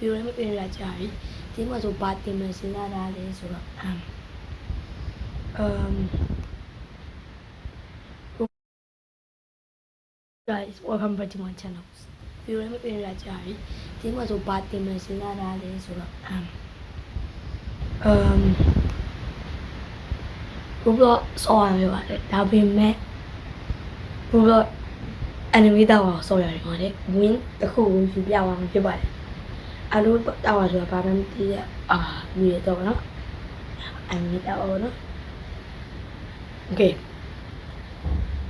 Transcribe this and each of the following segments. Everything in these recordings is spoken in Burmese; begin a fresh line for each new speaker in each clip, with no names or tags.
video လည်းမပြရကြပြီဒီမှာဆိုဘာတင်မယ်စဉ်းစားတာလဲဆိုတော့guys welcome back to my channel video လည်းမပြရကြပြီဒီမှာဆိုဘာတင်မယ်စဉ်းစားတာလဲဆိုတော့ဘုရားဆောင်းရပါတယ်ဒါပေမဲ့ဘုရားanime တောက်အောင်ဆောင်းရတယ်ဟုတ်တယ် win တစ်ခုကိုယူပြအောင်ဖြစ်ပါတယ်အလိုတောက်အောင်ဆိုတာဘာမှမသိရမြည်တော့နော်anime တောက်အောင်နော် okay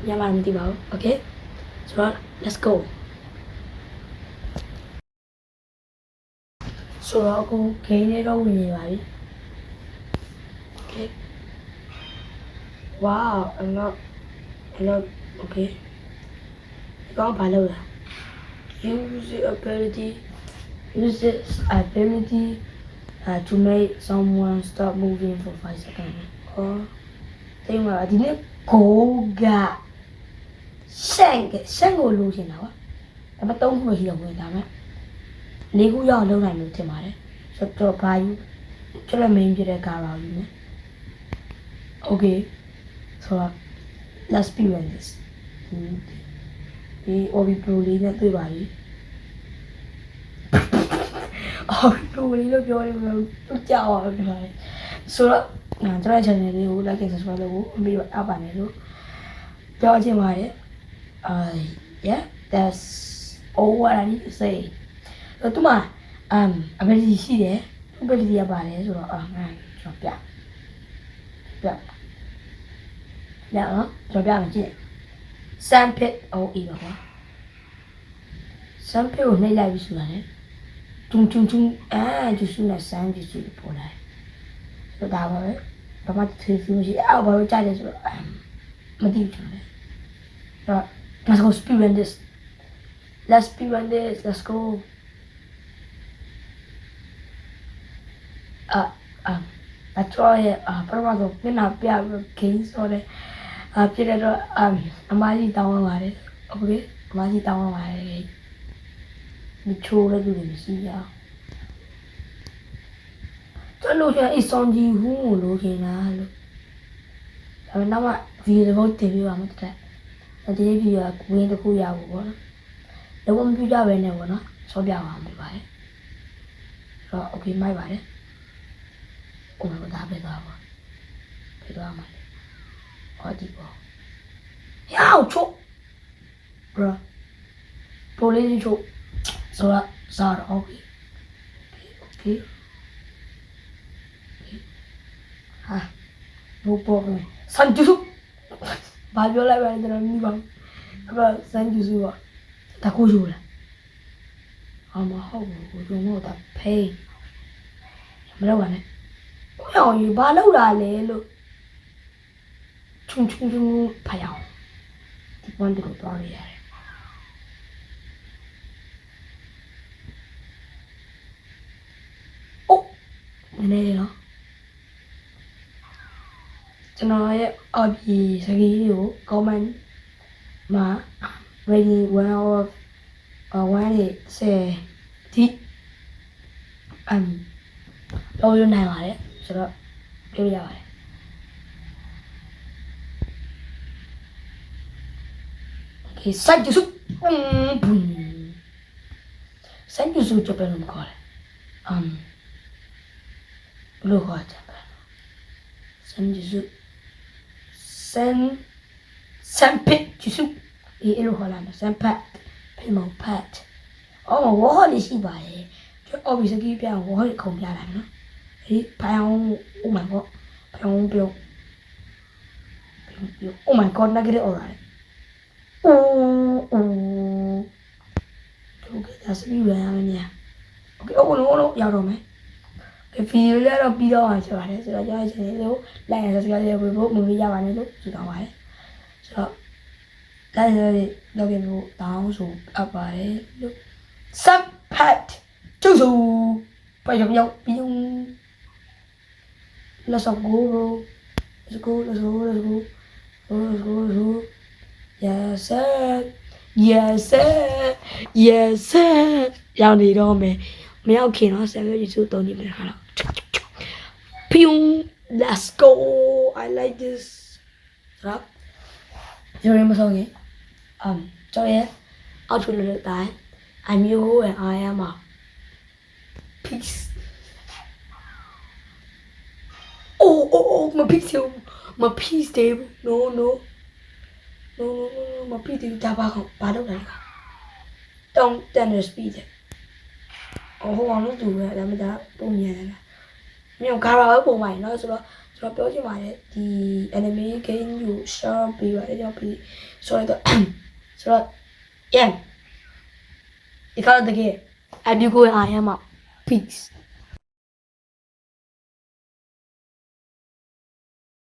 ညမမသိပါဘူး okay so let's go ဆိုတော့အခု game လေးတော့ဝင်နေပါပြီ okay wow I'm not okay ကောင်းပါလို့လား use ability to make someone stop moving for 5 seconds သိမှာဒီနေ့ကိုကရှန့်ကိုလိုချင်တာကွာဒါပေမဲ့3ခုပဲရှိတော့ဝင်ဒါမဲ့4ခုရောက်လုံးနိုင်လို့ထင်ပါတယ်ဆိုတော့ဘာယူကျွန်တော် main ပြတဲ့ကာရာယူမယ် okay so let's experience this ဒီ OB Pro လေးနဲ့တွေ့ပါပြီ OB Pro လေးလို့ပြောနေမှာကြောက်အောင်ပြောတယ်ဆိုတော့ကျွန်တော် channel လေးကို like and subscribe လုပ်ဖို့အမေအားပါနေလို့ပြောချင်ပါတယ်yeah that's all what I need to say တူမability ရှိတယ် ability ရပါတယ်ဆိုတော့ကျွန်တော်ပြနော်ကျွန်တော်ပြမယ်ကြည့် sandpit OE ပါကွာ sandpit ကိုနှိပ်လိုက်ပြီဆိုတာလေဂျုံကျူဆူနဲ့ sand ကျူဆူပေါ်လာဆိုတော့ဒါပါပဲဘာမှသိသိမရှိဘာလို့ကြားလဲဆိုတော့မသိဘူးကျွန်တော်လေတော့ let's go experience this let's go အချောရဲ့ပထမဆုံးမျက်နှာပြပြီးဂိမ်းဆိုတဲ့ပြည့်တော့အမကြီးတောင်းလာပါတယ်โอเคအမကြီးတောင်းလာပါတယ်မချိုးလည်းသူတွေမရှိရကျွန်တော်တို့အဆောင်ကြီးဟူးလို့ခင်လားလို့ဒါပေမဲ့နောက်မှဗီဒီယိုတင်ပြပါမယ်တဲ့ဒီဗီဒီယိုကဝင်တစ်ခုရဖို့ပေါ့နော်လုံးဝမပြကြပဲနဲ့ပေါ့နော်ဆောပြပါမယ်ပါတယ်ဆိုတော့โอเคမိုက်ပါတယ်我们打别的吧，别的嘛，好几个，要出，不是，玻璃出，走了，啥的 OK，不报名，396，把表来完在那米房，不396吧，他过去了，好嘛好不，我就我他赔，没得完嘞。我要一把老大来了，冲拍呀！这关这个多厉害！哦，来了，ကျွန်တော်ရဲ့အပြည်စကြီးကို comment မှာ ready 1 hour 1:10ဒီတော့ရနိုင်ပါတယ်ဆိုတော့ပြောရပါတယ် okay စိုက်ကျစုစိုက်ကျစုကြပဲလို့ခေါ်တယ်လို့ခေါ်ကြတယ်စိုက်ကျစုစံပစ်ကျစုဒီလိုခေါ်လာတယ်စံပတ်ဖေမောဖတ်ဝါလေးရှိပါတယ်ကျွန်တော် office ကြီးပြန်ဝါလေးခုံပြလာနော်拍红 ，Oh my god， 拍红标 ，Oh my god， 那个的哦来，OK， ဒါစပြီးရအောင်nha，OK， 哦，要တော့မယ်，ဗီဒီယိုလေးတော့ပြီးတော့အောင်ဆိုပါတယ်ဆိုတော့ကျွန်တော် channel ကို like and subscribe လုပ်ဖို့မမေ့ရပါနဲ့လို့ဆုတောင်းပါတယ်ဆိုတော့ like လုပ်ပြဖို့တောင်းဆိုအပ်ပါတယ်လို့ subpat ကျုပ်ဆိုပိုင်ရောက်ပြီး Let's go, bro. Let's go. Yes, sir. ရောက်နေတော့မယ် မရောက်ခင်တော့ဆယ်မျိုးကြီးစုသုံးကြည့်မယ်ခါတော့Pyong let's go I like this ครับကျွန်တော်မဆုံးခင်ကျွန်တော်ရဲ့အောက်ထူလို့တဲ့အတိုင်း I'm you and I am a peace oh မ peace မ peace တယ် no မ peace တယ်ဒါပါကောင်ဘာလုပ်လဲတောင်းတန်တဲ့ speed ဟိုကောင်လို့သူပဲဒါမှဒါပုံမြန်တယ်မြို့ကာရာပဲပုံမှန်နော်ဆိုတော့ကျွန်တော်ပြောချင်ပါတယ်ဒီ anime game ကို share ပေးပါတယ်ကျွန်တော်ပြီးဆိုတော့ yeah ဒီကတော့တကယ်အဒီကိုအားရမှာ peace